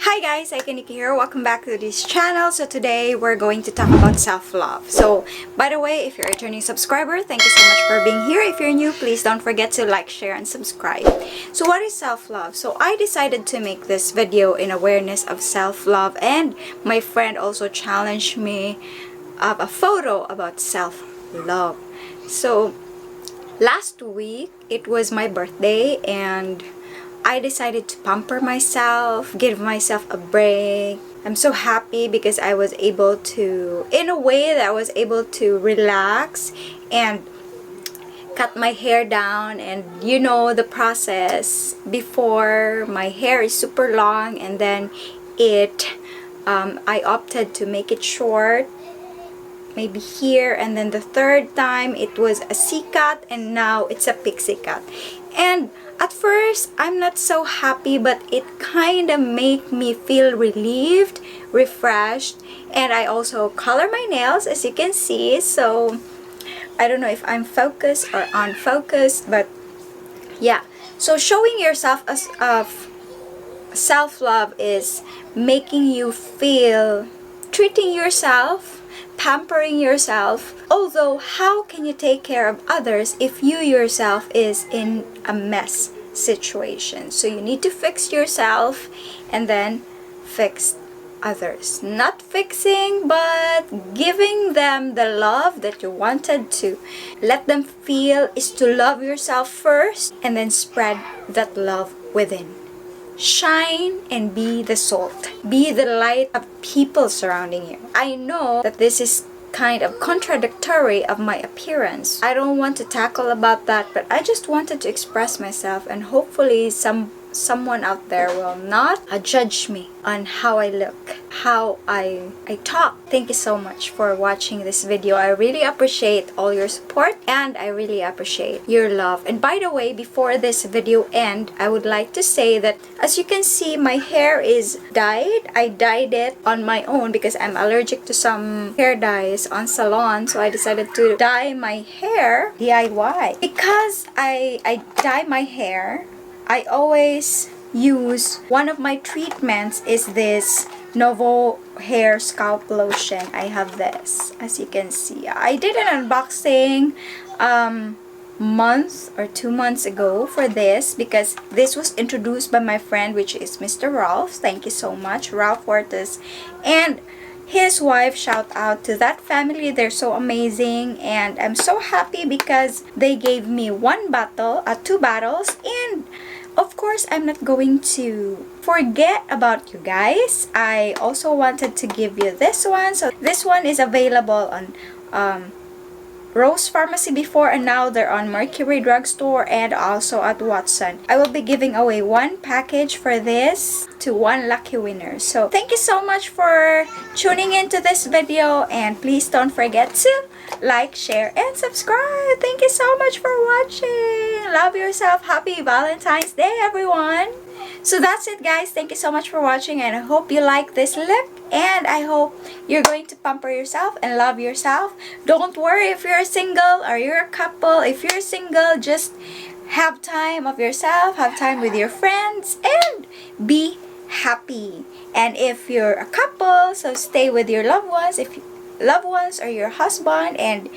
Hi guys, Cykaniki here. Welcome back to this channel. So today we're going to talk about self-love. So by the way, if you're a returning subscriber, thank you so much for being here. If you're new, please don't forget to like, share, and subscribe. So what is self-love? So I decided to make this video in awareness of self-love, and my friend also challenged me of a photo about self-love. So last week it was my birthday, and I decided to pamper myself, give myself a break. I'm so happy because I was able to, in a way that I was able to relax and cut my hair down. And you know the process before, my hair is super long, and then I opted to make it short, maybe here, and then the third time it was a C-cut, and now it's a pixie cut. And at first I'm not so happy, but it kind of made me feel relieved, refreshed. And I also color my nails, as you can see. So I don't know if I'm focused or unfocused, but yeah. So showing yourself as of self-love is making you feel, treating yourself, pampering yourself. Although, how can you take care of others if you yourself is in a mess situation? So you need to fix yourself and then fix others. Not fixing, but giving them the love that you wanted to let them feel is to love yourself first, and then spread that love within. Shine and be the salt. Be the light of people surrounding you. I know that this is kind of contradictory of my appearance. I don't want to tackle about that, but I just wanted to express myself, and hopefully someone out there will not judge me on how I look, how I talk. Thank you so much for watching this video. I really appreciate all your support, and I really appreciate your love. And by the way, before this video end, I would like to say that, as you can see, my hair is dyed. I dyed it on my own because I'm allergic to some hair dyes on salon, so I decided to dye my hair DIY. Because I dye my hair, I always use, one of my treatments is this Novo hair scalp lotion. I have this, as you can see. I did an unboxing month or 2 months ago for this, because this was introduced by my friend, which is Mr. Ralph. Thank you so much, Ralph Fortes, and his wife. Shout out to that family. They're so amazing, and I'm so happy because they gave me 2 bottles. And of course, I'm not going to forget about you guys. I also wanted to give you this one. So this one is available on Rose Pharmacy before, and now they're on Mercury Drugstore and also at Watson. I will be giving away 1 package for this to 1 lucky winner. So thank you so much for tuning into this video, and please don't forget to like, share, and subscribe. Thank you so much for watching. Love yourself. Happy Valentine's Day, everyone. So that's it, guys. Thank you so much for watching, and I hope you like this look, and I hope you're going to pamper yourself and love yourself. Don't worry if you're single or you're a couple. If you're single, just have time of yourself, have time with your friends, and be happy. And if you're a couple, so stay with your loved ones, or your husband and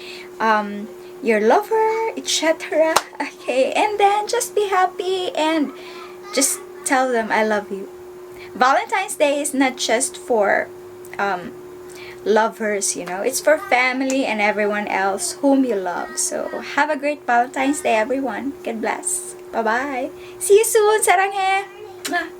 your lover, etc. Okay, and then just be happy and just tell them I love you. Valentine's Day is not just for lovers, you know. It's for family and everyone else whom you love. So have a great Valentine's Day, everyone. God bless. Bye bye. See you soon. Sarang he.